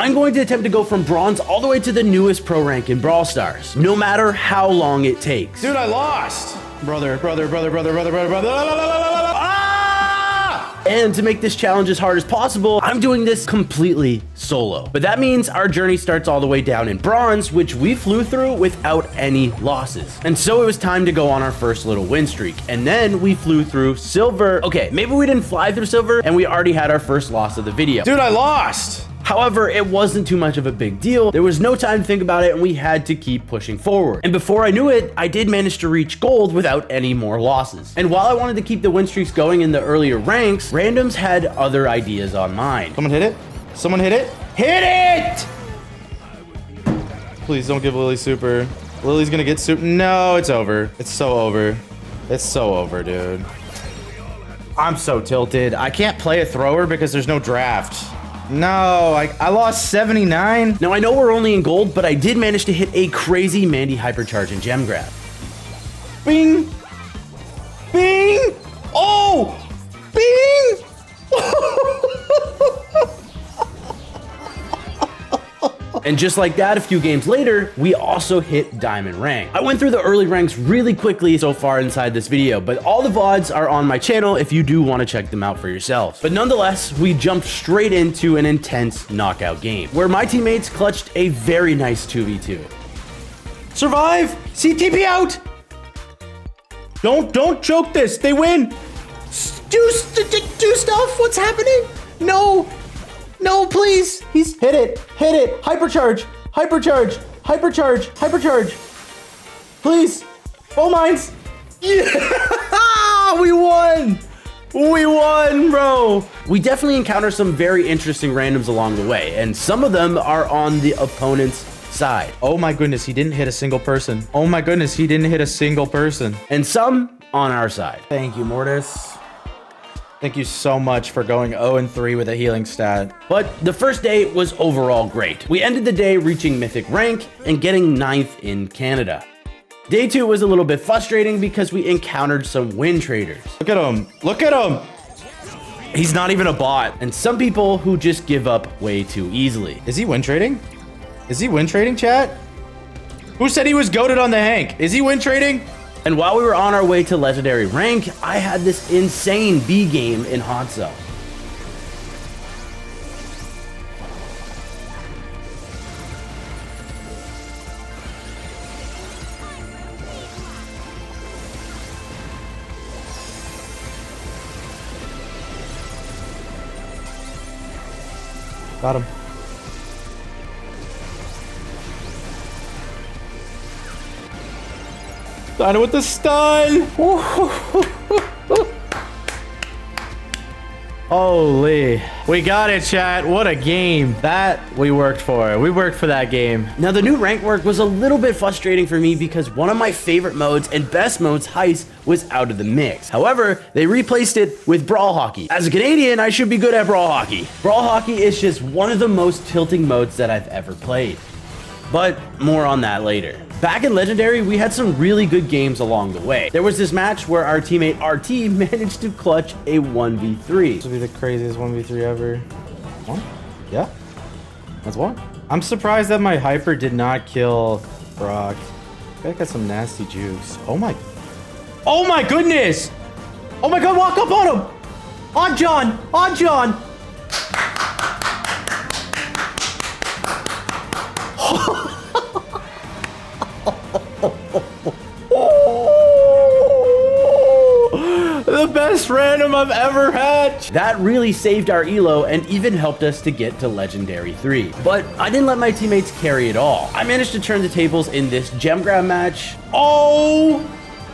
I'm going to attempt to go from bronze all the way to the newest pro rank in Brawl Stars, no matter how long it takes. Dude, I lost. Brother. Ah! And to make this challenge as hard as possible, I'm doing this completely solo. But that means our journey starts all the way down in bronze, which we flew through without any losses. And so it was time to go on our first little win streak. And then we flew through silver. Okay, maybe we didn't fly through silver and we already had our first loss of the video. Dude, I lost. However, it wasn't too much of a big deal. There was no time to think about it and we had to keep pushing forward. And before I knew it, I did manage to reach gold without any more losses. And while I wanted to keep the win streaks going in the earlier ranks, randoms had other ideas on mind. Someone hit it. Someone hit it. Hit it! Please don't give Lily super. Lily's gonna get super. No, it's over. It's so over. It's so over, dude. I'm so tilted. I can't play a thrower because there's no draft. No, I lost 79. Now I know we're only in gold, but I did manage to hit a crazy Mandy hypercharge and gem grab. Bing! Bing! Oh! Bing! And just like that, a few games later, we also hit diamond rank. I went through the early ranks really quickly so far inside this video, but all the VODs are on my channel if you do want to check them out for yourselves. But nonetheless, we jumped straight into an intense knockout game where my teammates clutched a very nice 2v2. Survive! See, TP out! Don't choke this. They win. Do stuff. What's happening? No. No, please. He's hit it. Hit it. Hypercharge. Hypercharge. Hypercharge. Hypercharge. Please. Oh, mines. Yeah. We won. We won, bro. We definitely encounter some very interesting randoms along the way, and some of them are on the opponent's side. Oh my goodness, he didn't hit a single person. Oh my goodness, he didn't hit a single person. And some on our side. Thank you, Mortis. Thank you so much for going 0-3 with a healing stat. But the first day was overall great. We ended the day reaching mythic rank and getting 9th in Canada. Day 2 was a little bit frustrating because we encountered some win traders. Look at him. Look at him. He's not even a bot. And some people who just give up way too easily. Is he win trading? Is he win trading, chat? Who said he was goated on the Hank? Is he win trading? And while we were on our way to legendary rank, I had this insane B game in hot zone. Got him. Dyna with the stun. Holy. We got it, chat. What a game. That we worked for. We worked for that game. Now, the new rank work was a little bit frustrating for me because one of my favorite modes and best modes, Heist, was out of the mix. However, they replaced it with Brawl Hockey. As a Canadian, I should be good at Brawl Hockey. Brawl Hockey is just one of the most tilting modes that I've ever played. But more on that later. Back in Legendary, we had some really good games along the way. There was this match where our teammate RT managed to clutch a 1v3. This will be the craziest 1v3 ever. One? Yeah. That's one. I'm surprised that my hyper did not kill Brock. I got some nasty juice. Oh my goodness. Oh my god, walk up on him. On John. On John. The best random I've ever had. That really saved our elo and even helped us to get to Legendary 3. But I didn't let my teammates carry it all. I managed to turn the tables in this gem grab match. Oh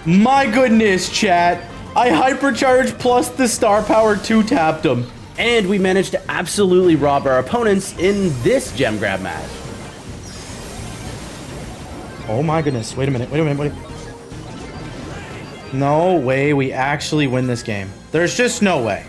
my goodness, chat. I hypercharged plus the star power 2 tapped him. And we managed to absolutely rob our opponents in this gem grab match. Oh my goodness. Wait a minute. No way we actually win this game. There's just no way.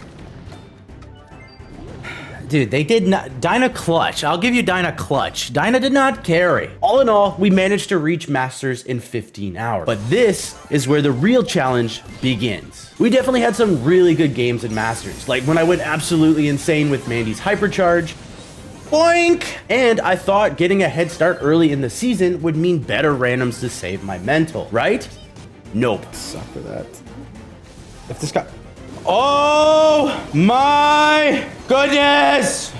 Dude, they did not. Dyna clutch. I'll give you Dyna clutch. Dyna did not carry. All in all, we managed to reach Masters in 15 hours. But this is where the real challenge begins. We definitely had some really good games in Masters, like when I went absolutely insane with Mandy's hypercharge, Boink! And I thought getting a head start early in the season would mean better randoms to save my mental, right? Nope. Suck for that. If this guy... Oh my goodness!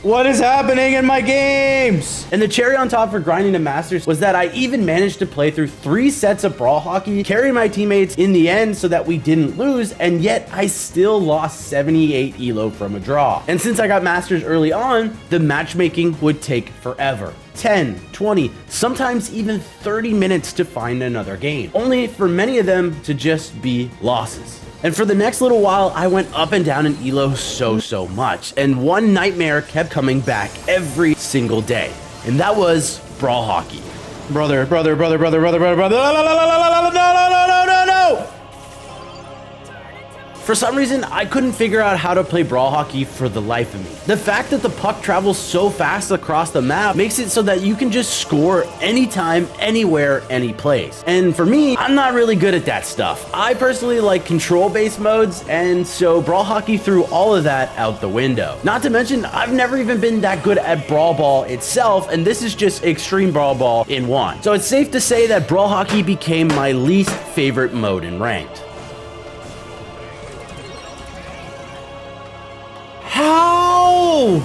What is happening in my games? And the cherry on top for grinding to Masters was that I even managed to play through 3 sets of Brawl Hockey, carry my teammates in the end so that we didn't lose, and yet I still lost 78 elo from a draw. And since I got Masters early on, the matchmaking would take forever. 10, 20, sometimes even 30 minutes to find another game, only for many of them to just be losses. And for the next little while, I went up and down in elo so much, and one nightmare kept coming back every single day, and that was Brawl Hockey. Brother. No, no. For some reason, I couldn't figure out how to play Brawl Hockey for the life of me. The fact that the puck travels so fast across the map makes it so that you can just score anytime, anywhere, any place. And for me, I'm not really good at that stuff. I personally like control-based modes, and so Brawl Hockey threw all of that out the window. Not to mention, I've never even been that good at Brawl Ball itself, and this is just Extreme Brawl Ball in one. So it's safe to say that Brawl Hockey became my least favorite mode in Ranked. How?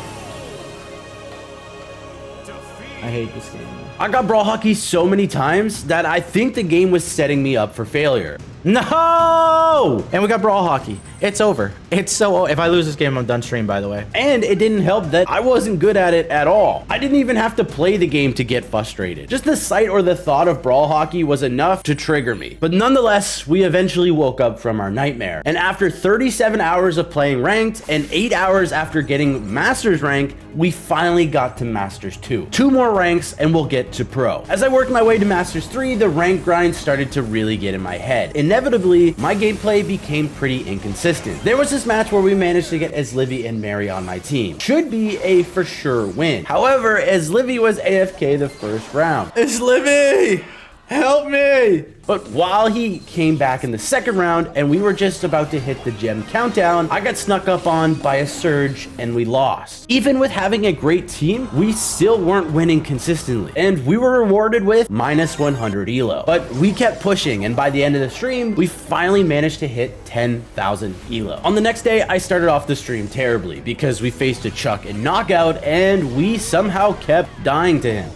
I hate this game. I got Brawl Hockey so many times that I think the game was setting me up for failure. No! And we got Brawl Hockey. It's over. It's so... If I lose this game, I'm done stream, by the way. And it didn't help that I wasn't good at it at all. I didn't even have to play the game to get frustrated. Just the sight or the thought of Brawl Hockey was enough to trigger me. But nonetheless, we eventually woke up from our nightmare. And after 37 hours of playing Ranked and 8 hours after getting Masters rank, we finally got to Masters 2. 2 more ranks and we'll get to Pro. As I worked my way to Masters 3, the rank grind started to really get in my head. Inevitably, my gameplay became pretty inconsistent. There was this match where we managed to get Livy and Mary on my team. Should be a for sure win. However, Livy was AFK the first round. Livy! Help me! But while he came back in the second round and we were just about to hit the gem countdown, I got snuck up on by a surge and we lost. Even with having a great team, we still weren't winning consistently. And we were rewarded with minus 100 elo. But we kept pushing, and by the end of the stream, we finally managed to hit 10,000 elo. On the next day, I started off the stream terribly because we faced a Chuck in Knockout and we somehow kept dying to him.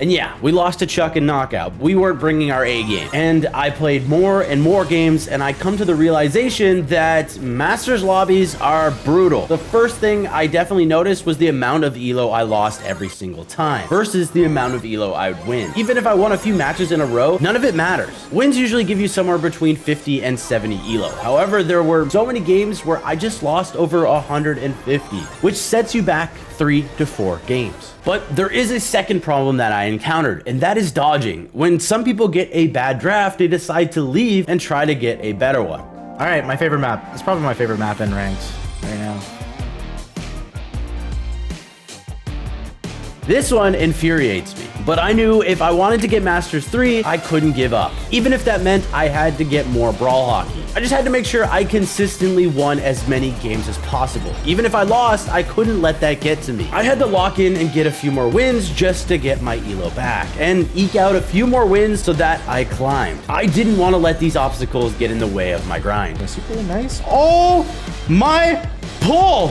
And yeah, we lost to Chuck in Knockout. We weren't bringing our A game. And I played more and more games, and I come to the realization that Masters lobbies are brutal. The first thing I definitely noticed was the amount of elo I lost every single time versus the amount of elo I would win. Even if I won a few matches in a row, none of it matters. Wins usually give you somewhere between 50 and 70 elo. However, there were so many games where I just lost over 150, which sets you back 3 to 4 games. But there is a second problem that I encountered, and that is dodging. When some people get a bad draft, they decide to leave and try to get a better one. All right, my favorite map. It's probably my favorite map in Ranked right now. This one infuriates me, but I knew if I wanted to get Masters 3, I couldn't give up, even if that meant I had to get more Brawl Hockey. I just had to make sure I consistently won as many games as possible. Even if I lost, I couldn't let that get to me. I had to lock in and get a few more wins just to get my elo back, and eke out a few more wins so that I climbed. I didn't want to let these obstacles get in the way of my grind. That's super nice. Oh my pull!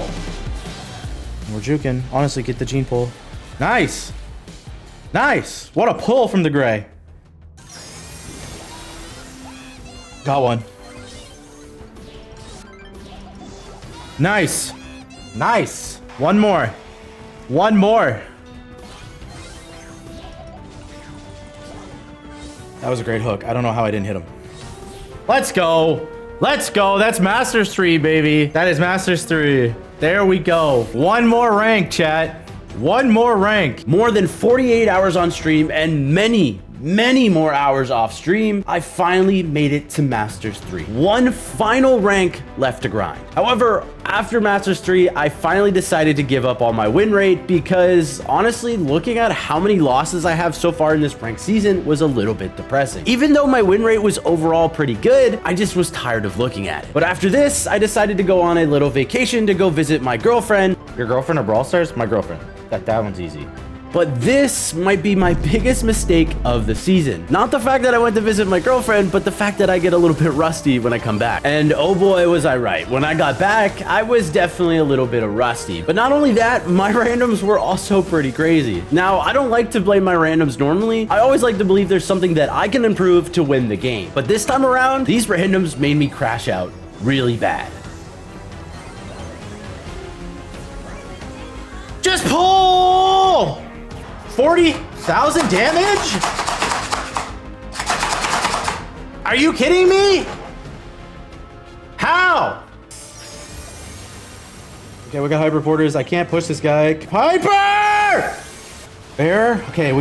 We're juking. Honestly, get the gene pull. Nice. Nice. What a pull from the gray. Got one. Nice. Nice. One more. One more. That was a great hook. I don't know how I didn't hit him. Let's go. Let's go. That's Masters 3, baby. That is Masters 3. There we go. One more rank, chat. One more rank. More than 48 hours on stream and many more hours off stream, I finally made it to Masters 3. One final rank left to grind. However, after Masters 3, I finally decided to give up on my win rate because honestly, looking at how many losses I have so far in this ranked season was a little bit depressing. Even though my win rate was overall pretty good, I just was tired of looking at it. But after this, I decided to go on a little vacation to go visit my girlfriend. Your girlfriend or Brawl Stars? My girlfriend. That one's easy. But this might be my biggest mistake of the season. Not the fact that I went to visit my girlfriend, but the fact that I get a little bit rusty when I come back. And oh boy, was I right. When I got back, I was definitely a little bit of rusty. But not only that, my randoms were also pretty crazy. Now, I don't like to blame my randoms normally. I always like to believe there's something that I can improve to win the game. But this time around, these randoms made me crash out really bad. Just pull! 40,000 damage? Are you kidding me? How? Okay, we got hyper porters. I can't push this guy. Hyper! Bear? Okay,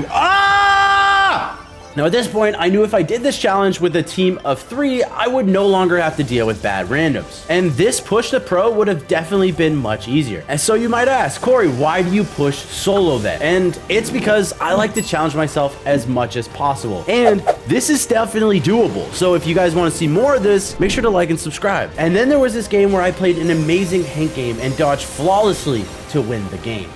Now at this point, I knew if I did this challenge with a team of 3, I would no longer have to deal with bad randoms. And this push to pro would have definitely been much easier. And so you might ask, Corey, why do you push solo then? And it's because I like to challenge myself as much as possible. And this is definitely doable. So if you guys want to see more of this, make sure to like and subscribe. And then there was this game where I played an amazing Hank game and dodged flawlessly to win the game.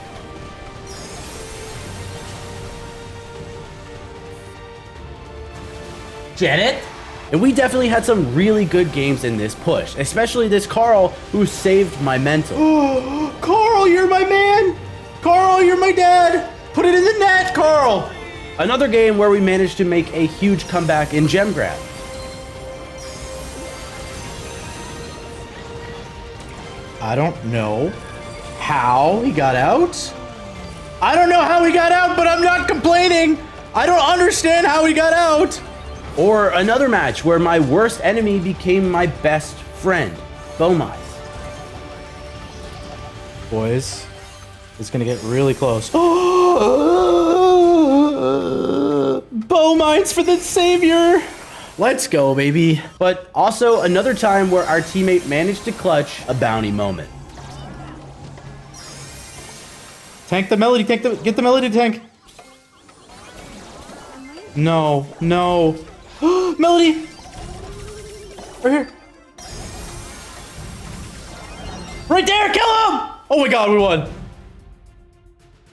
Get it? And we definitely had some really good games in this push, especially this Carl who saved my mental. Carl, you're my man! Carl, you're my dad! Put it in the net, Carl! Another game where we managed to make a huge comeback in Gem Grab. I don't know how he got out. I don't know how he got out, but I'm not complaining. I don't understand how he got out. Or another match where my worst enemy became my best friend, Beaumont. Boys, it's gonna get really close. Beaumonts for the savior. Let's go, baby. But also another time where our teammate managed to clutch a bounty moment. Tank the melody, get the melody tank. No, no. Melody! Right here. Right there, kill him! Oh my god, we won.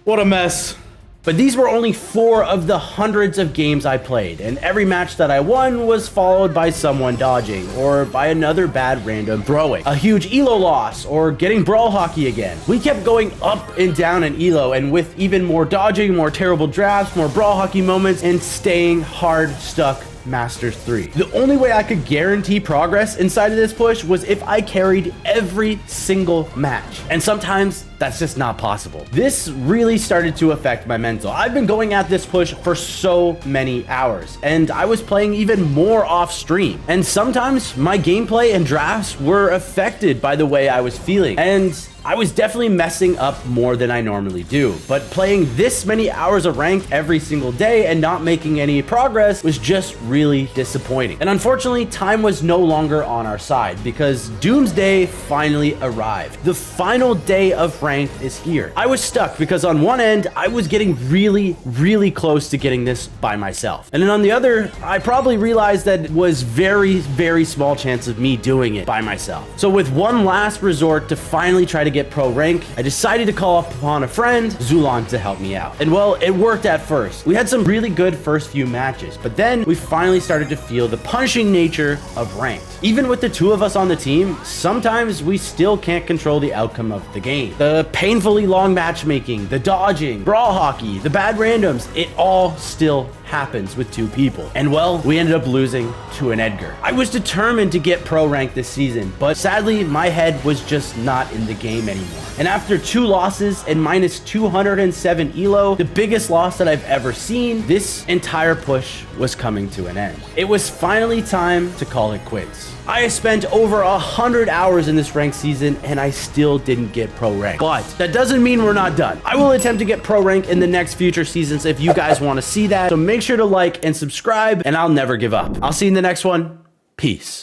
What a mess. But these were only 4 of the hundreds of games I played, and every match that I won was followed by someone dodging, or by another bad random throwing, a huge elo loss, or getting Brawl Hockey again. We kept going up and down in elo, and with even more dodging, more terrible drafts, more Brawl Hockey moments, and staying hard stuck Masters 3. The only way I could guarantee progress inside of this push was if I carried every single match. And sometimes that's just not possible. This really started to affect my mental. I've been going at this push for so many hours, and I was playing even more off stream. And sometimes my gameplay and drafts were affected by the way I was feeling. And I was definitely messing up more than I normally do, but playing this many hours of ranked every single day and not making any progress was just really disappointing. And unfortunately, time was no longer on our side because Doomsday finally arrived. The final day of ranked is here. I was stuck because on one end, I was getting really close to getting this by myself. And then on the other, I probably realized that it was very small chance of me doing it by myself. So with one last resort to finally try to get pro rank, I decided to call upon a friend, Zulon, to help me out. And well, it worked at first. We had some really good first few matches, but then we finally started to feel the punishing nature of ranked. Even with the 2 of us on the team, sometimes we still can't control the outcome of the game. The painfully long matchmaking, the dodging, Brawl Hockey, the bad randoms, it all still happens with 2 people. And well, we ended up losing to an Edgar. I was determined to get pro rank this season, but sadly, my head was just not in the game anymore. And after 2 losses and minus 207 elo, the biggest loss that I've ever seen, this entire push was coming to an end. It was finally time to call it quits. I spent over 100 hours in this ranked season and I still didn't get pro rank. But that doesn't mean we're not done. I will attempt to get pro rank in the next future seasons if you guys want to see that. So make sure to like and subscribe, and I'll never give up. I'll see you in the next one. Peace.